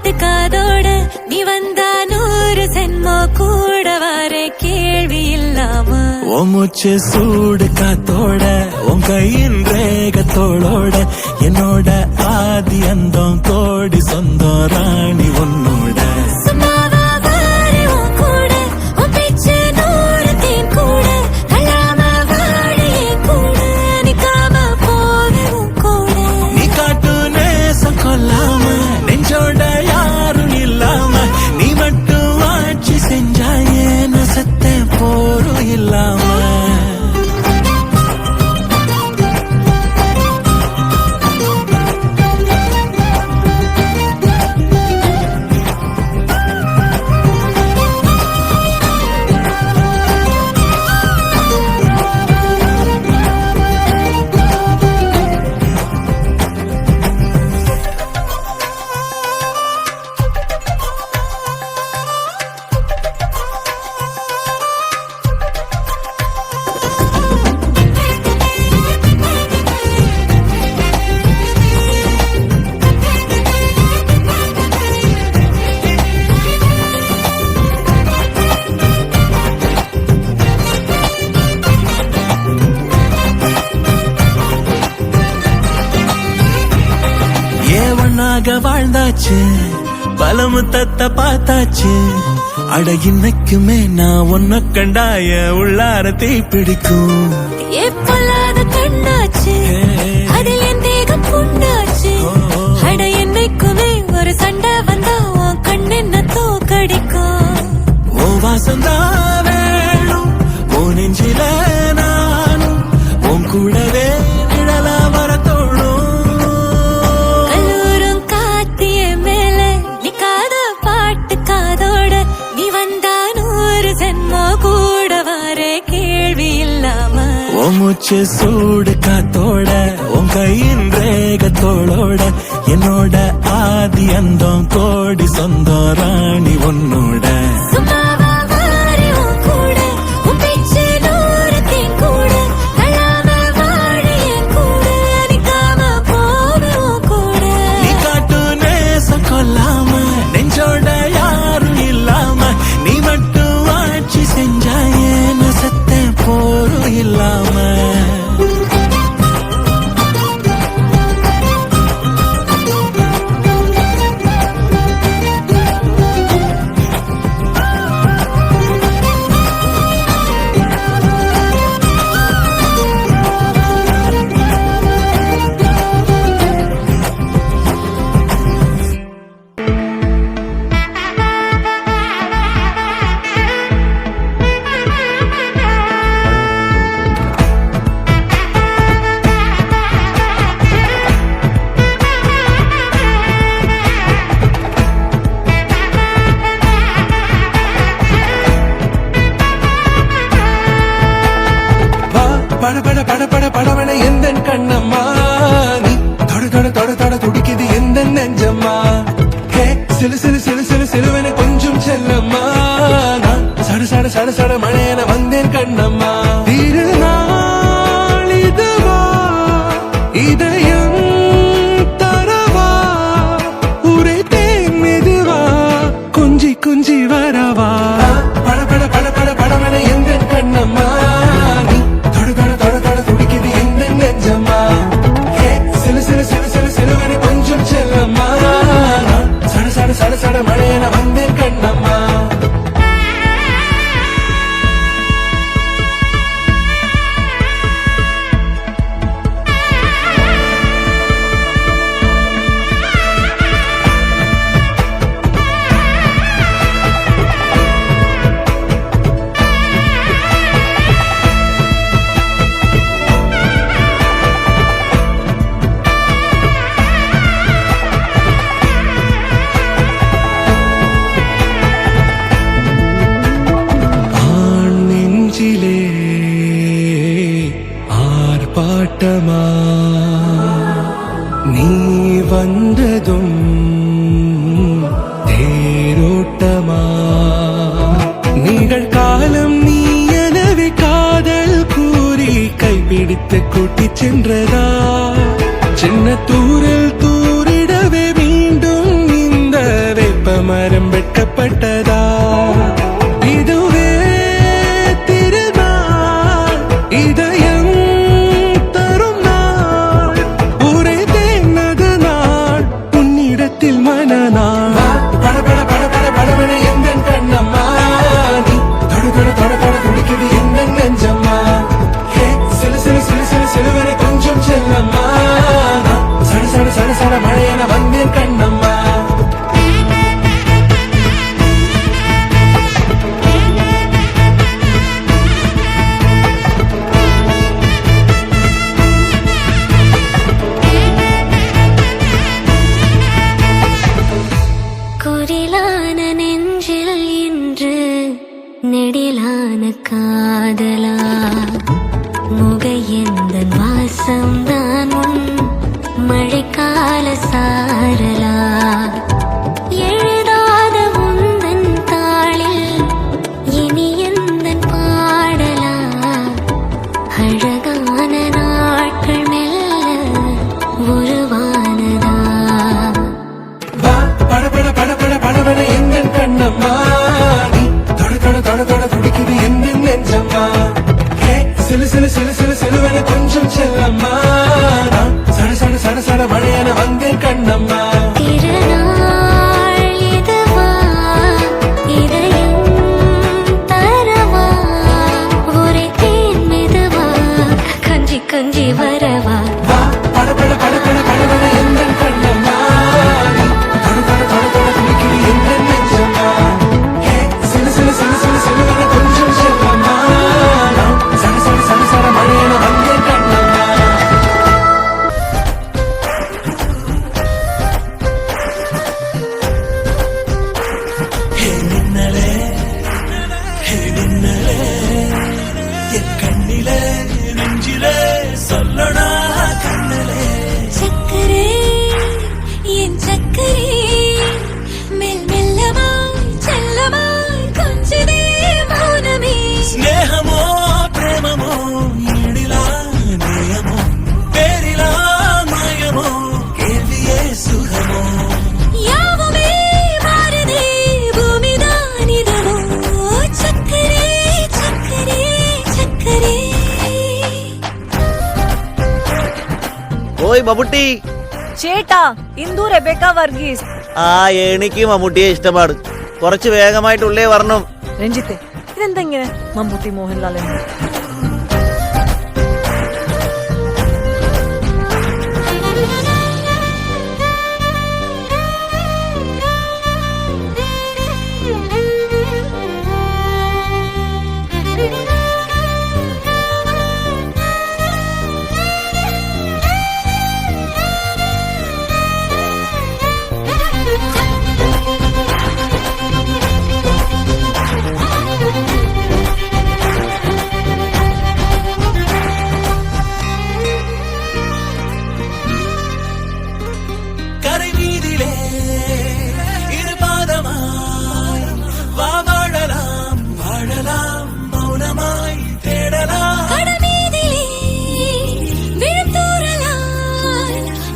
பாட்டு காதோட நீ வந்தா 100 சென்மோ கூட வர கேள்வி இல்லாம உன் மூச்சு சூடு காத்தோட உன் கையின் ரேகத்தோளோட என்னோட ஆதி அந்தம் கோடி சொந்தம் ராணி உன்னோட வாழ்ந்தாச்சு பலமுத்தத்தை பார்த்தாச்சு அட இன்னைக்குமே நான் உன்ன கண்டாய உள்ளார தீ பிடிக்கும் எப்பொல்லாத கண்ணாச்சு அதில் என் தேகம் புண்ணாச்சு அட என்னைக்குமே ஒரு சண்டை வந்தா உன் கண்ணென்ன தோக்கடிக்கும் ஓ வாசந்தா வேணும் ஓ நெஞ்சில நானும் உன் கூடவே நிழலா வர தோணும் மூச்சு சூடு காத்தோட உன் கையின் ரேகத்தோளோட என்னோட ஆதி அந்தம் கோடி சொந்தம் ராணி உன்னோட நீ காட்டு நேசம் கொல்லாம நெஞ்சோட யாரும் இல்லாம நீ மட்டும் ஆட்சி செஞ்சாயே நசத்த போரும் இல்லாம படவன எந்த கண்ணம்மா நீ தொட துடிக்குது எந்த நெஞ்சம்மா சிலு சிலு சிலு சிலு சிலுவன கொஞ்சம் செல்லம்மா நான் சட சட மழையன வந்தேன் கண்ணம்மா திருநாள் இதுவா இதயம் தரவா உரை தேன் மெதுவா கொஞ்சி கொஞ்சி வரவா படவன எந்த கண்ணம்மா சட மழையன வந்தேன் கண்ணம்மா ஆர்ப்பாட்டமா நீ வந்ததும் தேரோட்டமா நிகழ்காலம் நீ எனவே காதல் கூறி கைப்பிடித்து கூட்டிச் சென்றதா சின்ன தூரில் தூரிடவே மீண்டும் இந்த ഓയ് മമ്മൂട്ടി. ചേട്ടാ ഇന്ദു റെബേക്ക വർഗീസ്. ആ എനിക്ക് മമ്മൂട്ടിയെ ഇഷ്ടമാണ്. കുറച്ച് വേഗമായിട്ടുള്ളേ വരണം. രഞ്ജിത്തെ ഇതെന്താ ഇങ്ങനെ മമ്മൂട്ടി മോഹൻലാൽ എന്ന്? കരവീതിയിലെ ഇരുപാദമായി വാ വാഴലാം വാഴലാം മൗനമായി തേടലാം കടമീതിലേ വിഴുത്തൂറലാം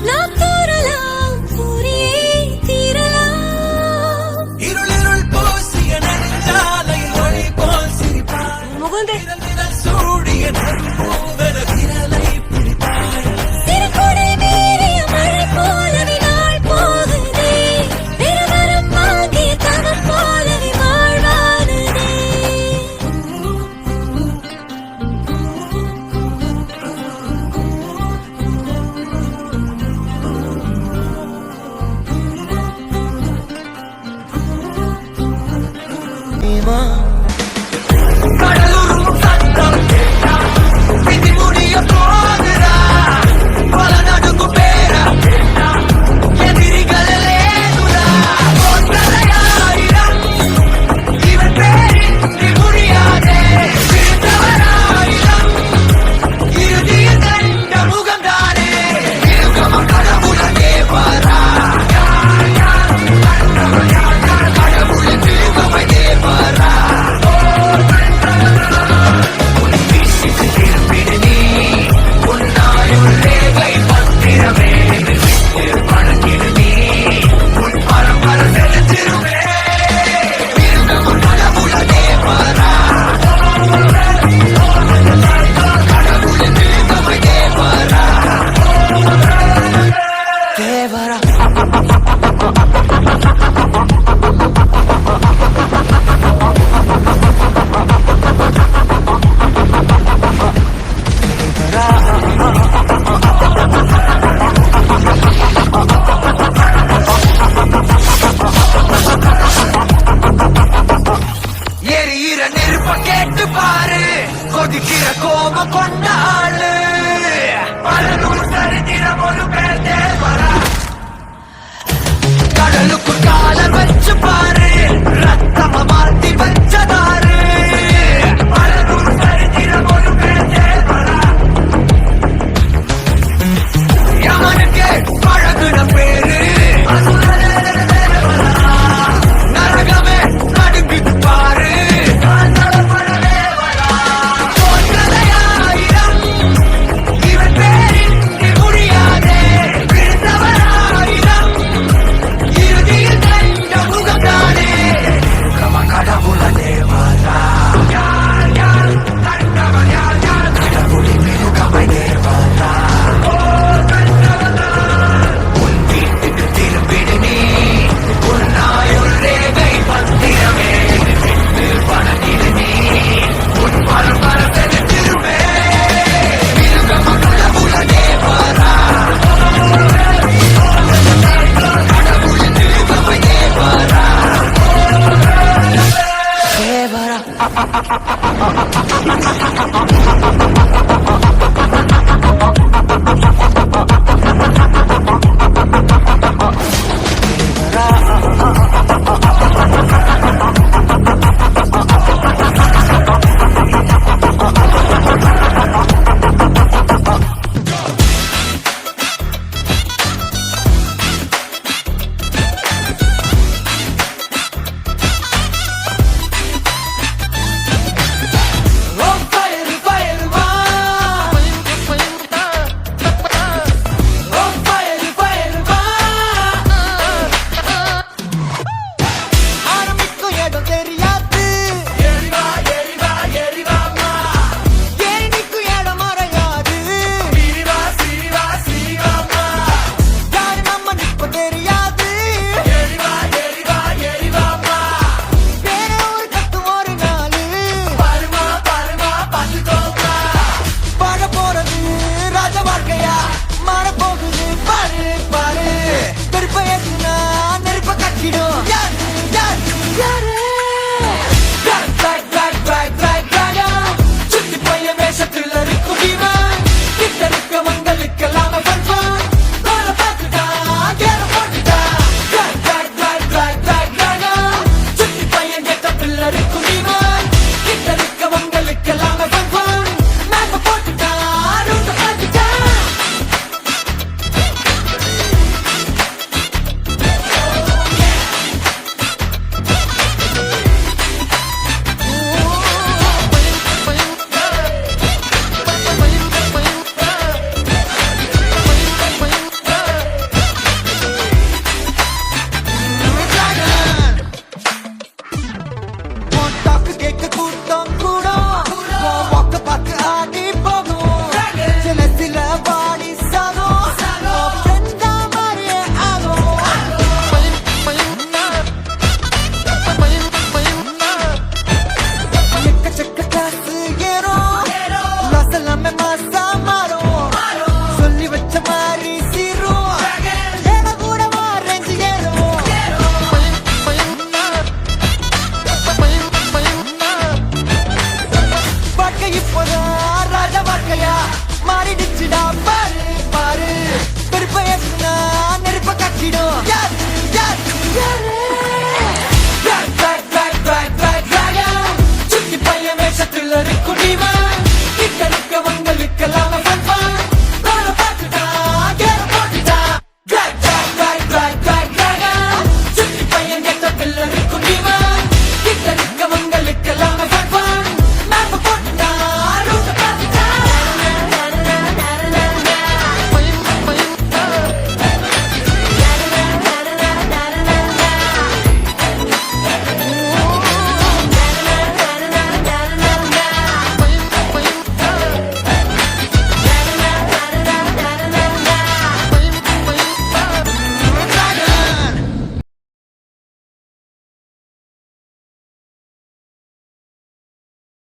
നാം തൂറലാം പൂരിയേ തീരലാം ഇരുളിരുൾ പൂസിയ നെഞ്ചാലയിൽ ഒളി പോൽ സിരിപ്പാൻ മുകുന്ദേ നിഴൽ സൂടിയ നറുപൂവന വിരலை പിടിപ്പാൻ சிறுகுடை மீறிய மழை போலவே நாள் போகுதே பெருவரம் வாங்கிய தனம் போலவே வாழ்வானதே எரியிற நெருப்ப கேட்டு பாரு, கொதிக்கிற கோபம் கொண்ட ஆளு, பலநூறு சரித்திரம் ஒரு பேர் தேவரா. கடலுக்கு கால வச்சு பாரு, ரத்தம மாத்தி வச்சதாரு, பலநூறு சரித்திரம் ஒரு பேர் தேவரா. யமனுக்கு